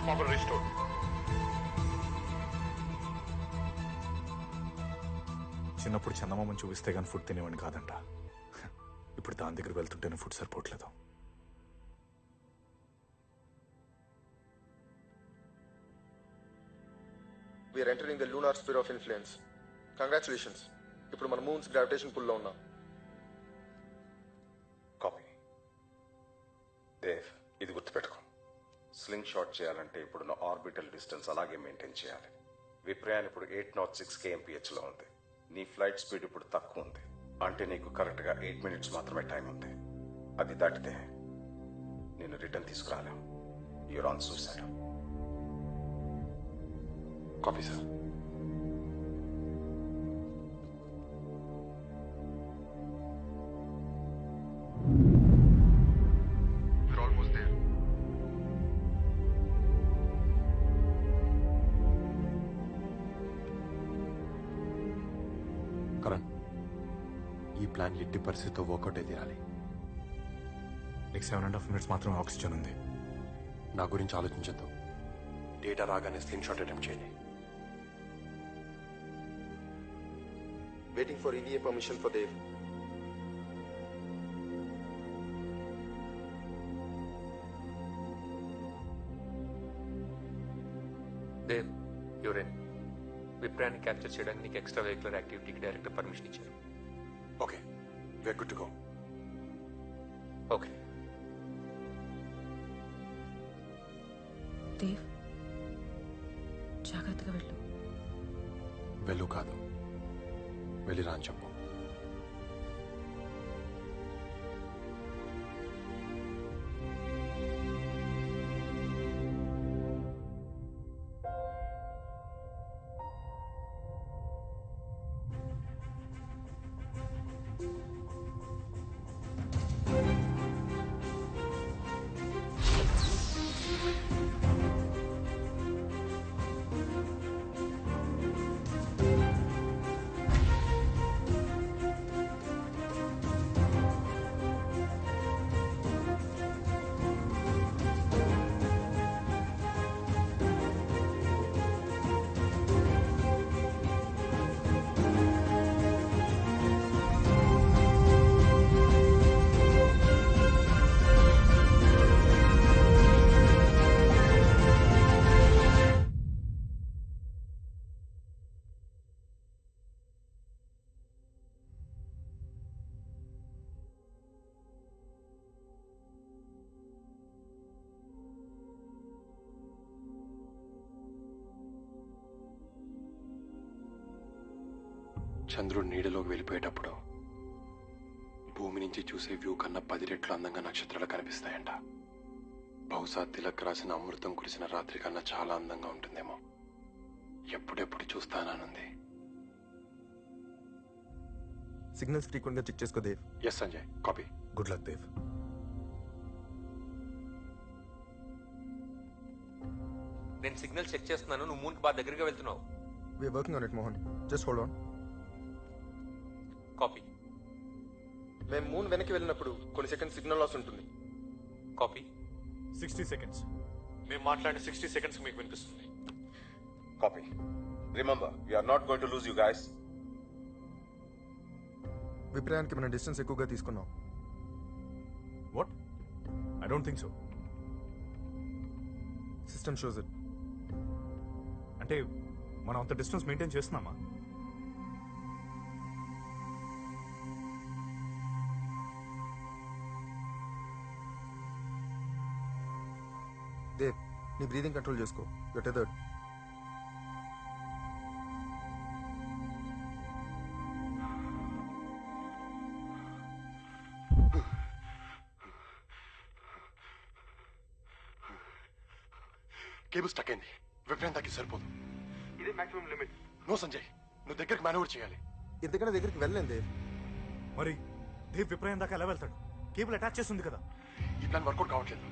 power restored. చిన్నప్పుడు చందమామని చూపిస్తే కానీ ఫుడ్ తినేవాడిని కాదంట. ఇప్పుడు దాని దగ్గర వెళ్తుంటేనే ఫుడ్ సరిపోవట్లేదు. We are entering the lunar sphere of influence. Congratulations. ఇప్పుడు మన మూన్స్ గ్రావిటేషన్ పుల్ లో ఉన్నాం. కాపీ. దేవ్, ఇది గుర్తుపెట్టుకో. స్లింగ్ షాట్ చేయాలంటే ఇప్పుడున్న ఆర్బిటల్ డిస్టెన్స్ అలాగే మెయింటైన్ చేయాలి. విప్రయాన్ ఇప్పుడు 806 kmph లో ఉంది. నీ ఫ్లైట్ స్పీడ్ ఇప్పుడు తక్కువ ఉంది. అంటే నీకు కరెక్ట్గా 8 minutes మాత్రమే టైం ఉంది. అది దాటితే నేను రిటర్న్ తీసుకురాలేం. You're on suicide. Copy sir. We're almost there. Karan, ఈ ప్లాన్ ఎట్టి పరిస్థితితో వర్కౌట్ అయి తీరాలి. నీకు 7.5 minutes మాత్రమే ఆక్సిజన్ ఉంది. నా గురించి ఆలోచించద్దు. డేటా రాగానే స్లింగ్ షాట్ అటెంప్ట్ చేయండి. Waiting for EVA permission for Dev. Dev, you're in. విప్రాన్ని క్యాప్చర్ చేయడానికి నీకు ఎక్స్ట్రా వెహికులర్ యాక్టివిటీకి డైరెక్టర్ పర్మిషన్ ఇచ్చారు. Okay, we're good to go. Okay. Dev, జాగ్రత్తగా వెళ్ళు. వెళ్ళు కాదు, వెళ్ళిరా అని చెప్పు. చంద్రుడు నీడలోకి వెళ్ళిపోయేటప్పుడు భూమి నుంచి చూసే వ్యూ కన్నా 10 రెట్లు అందంగా నక్షత్రాలు కనిపిస్తాయంట. బహుశా తిలక్ రాసిన అమృతం కురిసిన రాత్రి కన్నా చాలా అందంగా ఉంటుందేమో. ఎప్పుడెప్పుడు చూస్తాననుంది. సిగ్నల్స్ ఫ్రీక్వెంట్ గా చెక్ చేసుకో Dev. Yes Sanjay, copy. Good luck Dev. నేను సిగ్నల్ చెక్ చేస్తున్నాను, నువ్వు మూన్కి బాగా దగ్గరగా వెళ్తున్నావు. We are working on it, Mohan. Just hold on. Copy. మేము మూన్ వెనక్కి వెళ్ళినప్పుడు కొన్ని సెకండ్స్ సిగ్నల్ లాస్ ఉంటుంది. కాపీ. 60 seconds. మేము మాట్లాడిన 60 seconds మీకు వినిపిస్తుంది. Copy. Remember, we're not going to lose you guys. విప్రయానికి మనం డిస్టెన్స్ ఎక్కువగా తీసుకున్నాం. What? I don't think so. System shows it. అంటే మనం అంత డిస్టెన్స్ మెయింటైన్ చేస్తున్నామా? దేవ్, నీ బ్రీదింగ్ కంట్రోల్ చేసుకో. Your tethered. కేబుల్ స్టక్ అయింది. విప్రయాన్ దానికి సరిపోదు. ఇదే మాక్సిమం లిమిట్. నో సంజయ్, నువ్వు దగ్గరికి మేనేవర్ చేయాలి. ఇంతకన్నా దగ్గరికి వెళ్ళలేం దేవ్. మరి దేవ్ విప్రయాన్ దాకా ఎలా వెళ్తాడు? కేబుల్ అటాచ్ చేస్తుంది కదా. ఈ ప్లాన్ వర్కౌట్ కావట్లేదు.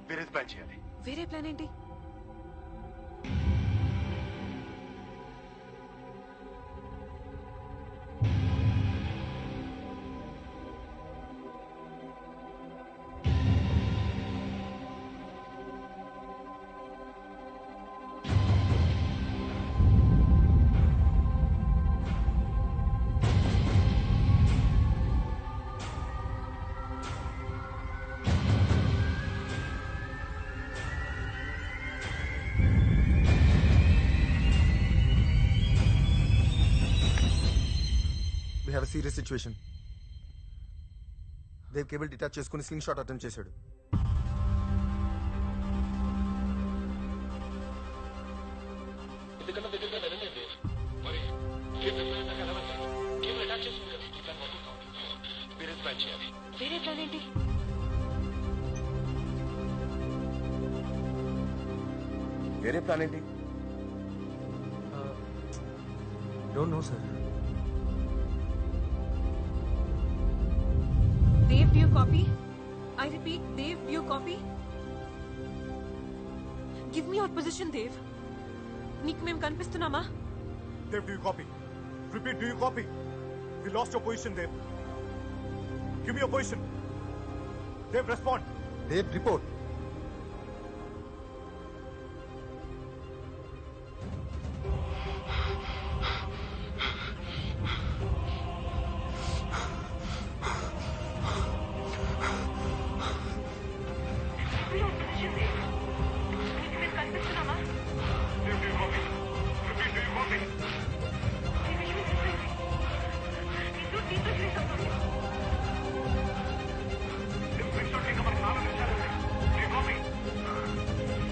వేరేది ప్లాన్ చేయాలి. వేరే ప్లాన్ ఏంటి? Serious situation. Dev cable detach చేసుకుని స్లింగ్ షాట్ అటెంప్ట్ చేశాడు. వేరే ప్లాన్ ఏంటి? వేరే ప్లాన్ ఏంటి? Don't know sir. Dave, do you copy? I repeat, Dave, do you copy? Give me your position, Dave. నీకు మేము కనిపిస్తున్నామా? Dev, do you copy? Repeat, do you copy? We lost your position, Dev. Give me your position. Dev, respond. Dev report.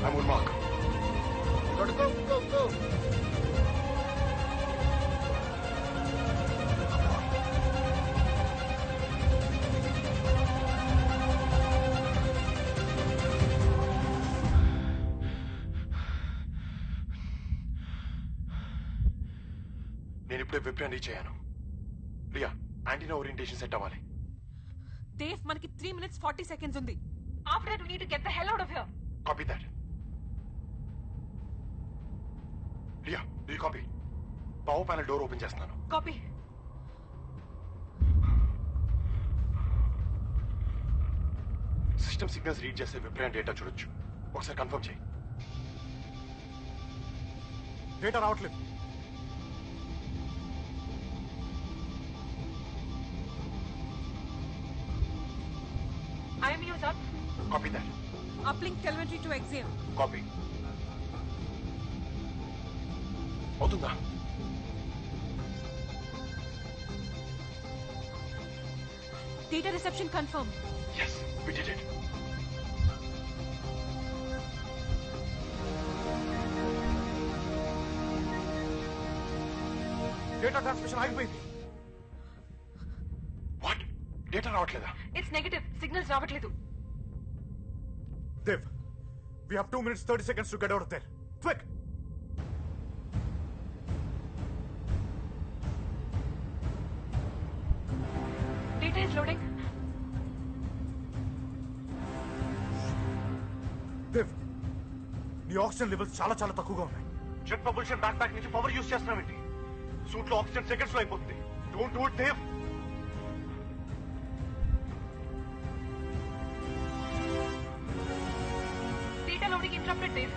I'm on mark. Go. నేను ఇప్పుడే విప్రాన్ని reach అయ్యాను. Riya, antenna orientation set అవ్వాలి. Dave, మనకి 3 minutes 40 seconds ఉంది. After that, we need to get the hell out of here. Copy that. Riya, do you copy? Power panel door open చేస్తున్నాను. Copy. System signals read చేస్తే విప్రాన్ data చూడొచ్చు. ఒకసారి confirm చేయి. Data రావట్లేదు. IMU is up. Copy that. Uplink telemetry to Axiom. Copy. అవుతుందా? Data reception confirmed. Yes, we did it. Data transmission ఆగిపోయింది. What? Data రావట్లేదా? It's negative. Signals రావట్లేదు. Dev, we have 2 minutes 30 seconds to get out of there. Quick! Data is loading. Dev, నీ oxygen levels చాలా తక్కువగా ఉన్నాయి. Jet propulsion back pack నుంచి power use చేస్తున్నామేంటి? Suit లో ఆక్సిజన్ సెకండ్స్ లో అయిపోతుంది. Don't do it, Dev. Data loading interrupted, Dave.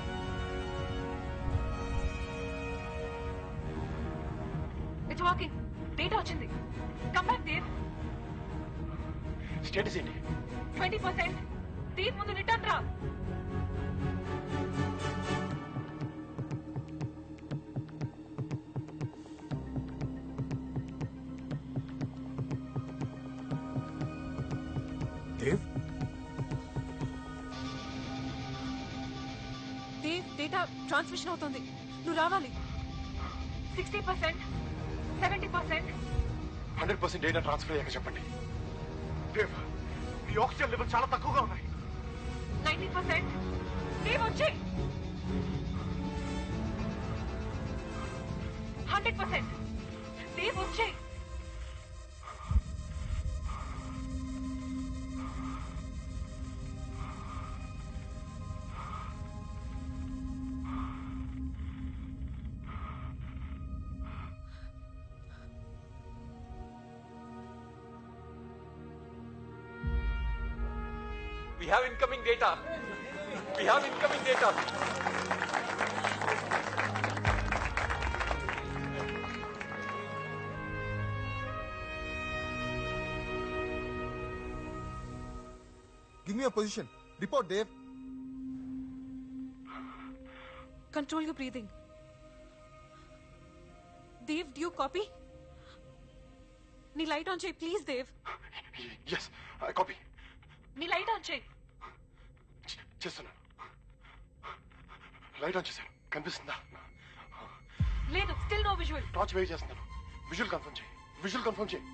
It's working. Data వచ్చింది. Come back, Dave. స్టేటస్ ఏంటి? 20%. Dave, ముందు రిటర్న్ రా. దేవ్, Dave, data transmission అవుతుంది. నువ్వు రావాలి. 60%, 70%. 100% డేటా ట్రాన్స్ఫర్ అయ్యాక చెప్పండి. దేవ్, నీ ఆక్సిజన్ లెవెల్ చాలా తక్కువగా ఉన్నాయి. 90%. Dave, వచ్చేయ్. 100%. Dave, వచ్చేయ్. We have incoming data. We have incoming data. Give me your position. Report, Dave. Control your breathing. Dave, do you copy? నీ లైట్ ఆన్ చేయి ప్లీజ్ దేవ్. ఎస్ కాపీ నీ light on చేయి. చేస్తున్నాను. Light on చేశాను. కనిపిస్తుందా? లేదు, still no visual. Torch wait చేస్తున్నాను. Visual confirm చేయి. విజువల్ కన్ఫర్మ్ చేయి.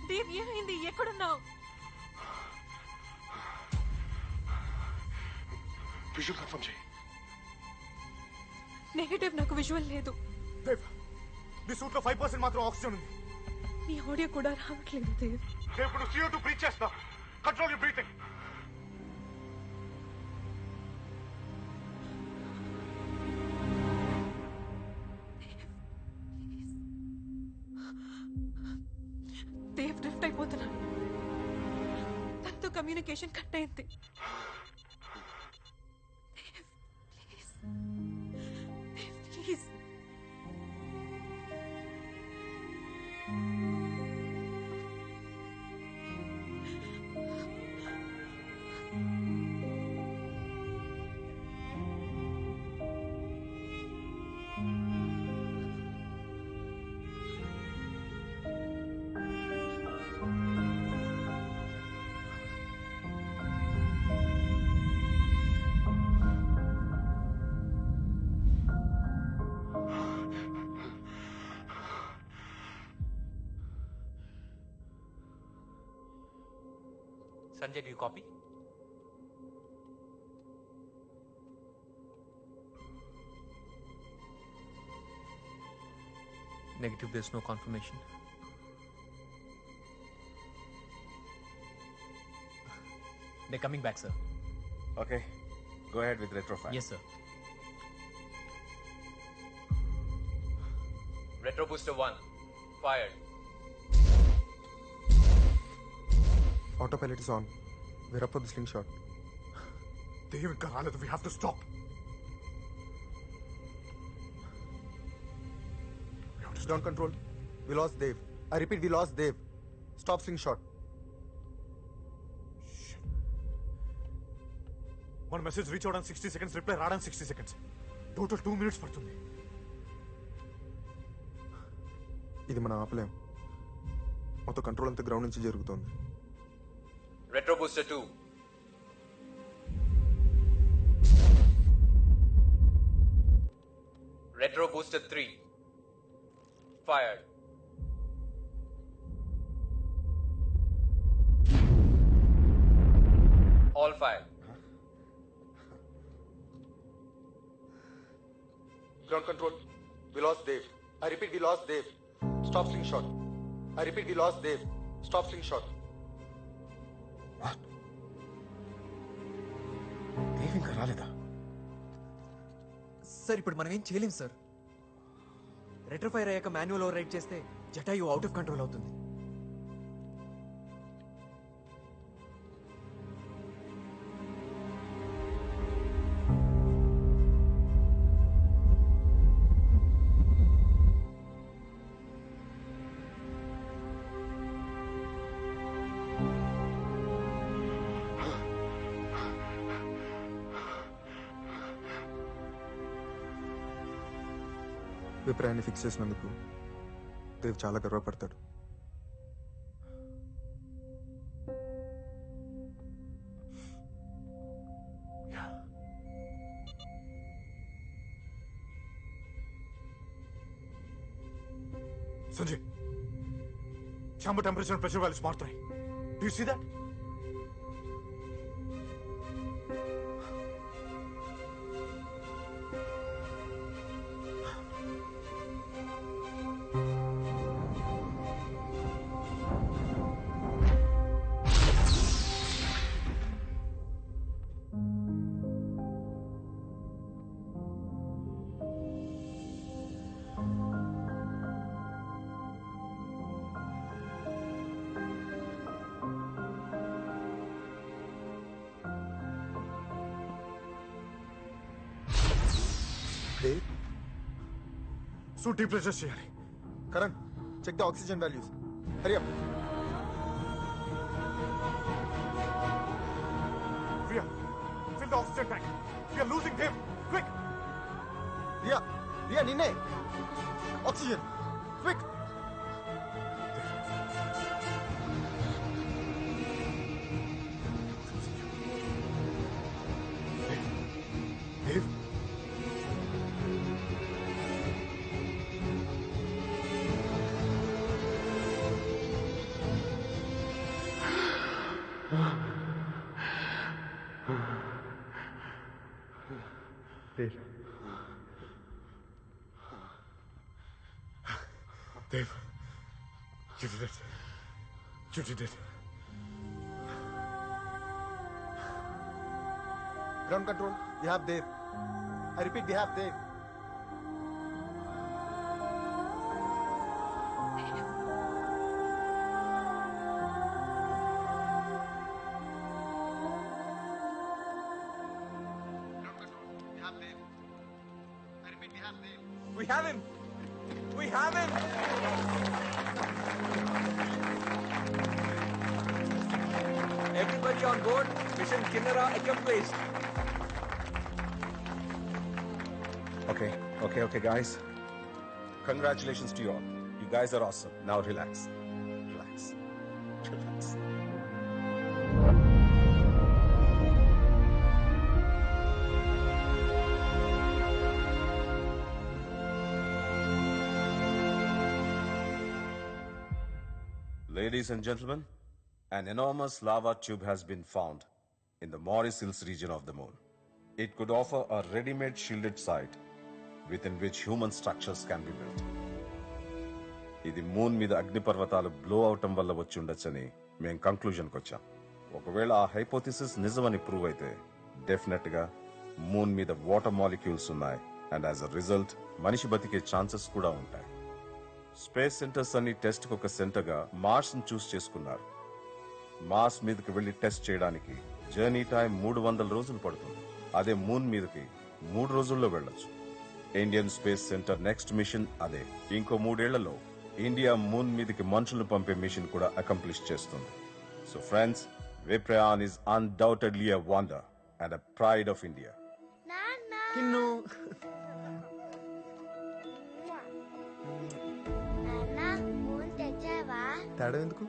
దేవ్ ఏమైంది? ఎక్కడున్నావు? విజువల్ కన్ఫర్మ్ చేయి. నెగటివ్, నాకు విజువల్ లేదు. దేవ్, నీ సూట్ లో 5% మాత్రం ఆక్సిజన్ ఉంది. నీ ఆడియో కూడా రావట్లేదు దేవ్. దేవ్, ఇప్పుడు CO2 బ్రీత్ చేస్తా. Control your breathing. Dev drift అయిపోతున్నాను. తనతో కమ్యూనికేషన్ కట్ అయింది. Please. Sanjay, do you copy? Negative, there's no confirmation. They're coming back, sir. Okay, go ahead with retrofire. Yes, sir. Retro booster 1, fired. Autopilot is on. We're up for the slingshot. Dev ఇంకా రాలేదు. We have to stop. Ground control. We lost Dev. I repeat, we lost Dev. Stop slingshot. మన message reach అవడానికి 60 seconds, reply రావడానికి 60 seconds. Total 2 minutes పడుతుంది. ఇది మనం ఆపలేం. మొత్తం control అంతా గ్రౌండ్ నుంచి జరుగుతోంది. Retro booster 2. Retro booster 3. Fired. All fired. Ground control. We lost Dev. I repeat, we lost Dev. Stop slingshot. I repeat, we lost Dev. Stop slingshot. Dev ఇంకా రాలేదా? Sir ఇప్పుడు మనం ఏం చేయలేం సార్. రెట్రోఫైర్ అయ్యాక మాన్యువల్ ఓవర్ రైడ్ చేస్తే Jatayu out of control అవుతుంది. విప్రాయాన్ని fix చేసినందుకు దేవ్ చాలా గర్వపడతాడు. Sanjay, chamber temperature pressure values మారుతున్నాయి. Do you see that? Dev, suit depressure చేయాలి. Karan, check the oxygen values. Hurry up. Ria, fill the oxygen tank. We are losing Dev. Quick! Ria, నిన్నే. Oxygen! Quick! Dave? Dave. Dave. You did it. You did it. Ground control, we have Dave. I repeat, we have Dave. We have him! We have him! Everybody on board. Mission Kinnara accomplished. Okay, guys. Congratulations to you all. You guys are awesome. Now relax. Relax. Relax. Ladies and gentlemen, an enormous lava tube has been found in the Morris Hills region of the moon. It could offer a ready-made shielded site within which human structures can be built. ఇది moon మీద అగ్నిపర్వతాలు blow అవటం వల్ల వచ్చి ఉండొచ్చని మేము కంక్లూజన్కి వచ్చాం. ఒకవేళ ఆ హైపోథిసిస్ నిజమని ప్రూవ్ అయితే డెఫినెట్ గా మూన్ మీద వాటర్ మాలిక్యూల్స్ ఉన్నాయి అండ్ యాజ్ అ రిజల్ట్ మనిషి బతికే ఛాన్సెస్ కూడా ఉంటాయి. స్పేస్ సెంటర్స్ అన్ని టెస్ట్ ఒక సెంటర్ గా మార్స్ ని చూస్ చేసుకున్నారు. మార్స్ మీదకి వెళ్లి టెస్ట్ చేయడానికి జర్నీ టైం 300 రోజులు పడుతుంది. అదే మూన్ మీదకి 3 రోజుల్లో వెళ్ళొచ్చు. Indian space centre next mission అదే. ఇంకో 3 ఏళ్లలో ఇండియా మూన్ మీదకి మనుషులను పంపే మిషన్ కూడా అకంప్లిష్ చేస్తుంది. So friends, విప్రయాన్ is undoubtedly a wonder and a pride of India. తేడా ఎందుకు?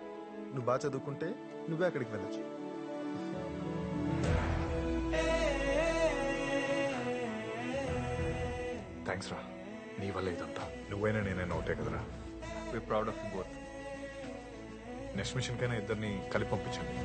నువ్వు బాగా చదువుకుంటే నువ్వే అక్కడికి వెళ్ళొచ్చు. థ్యాంక్స్ రా, నీ వల్ల ఇదంతా. నువ్వైనా నేనైనా ఒకటే కదరా. We're proud of you both. Next mission కైనా ఇద్దరిని కలిపి పంపించండి.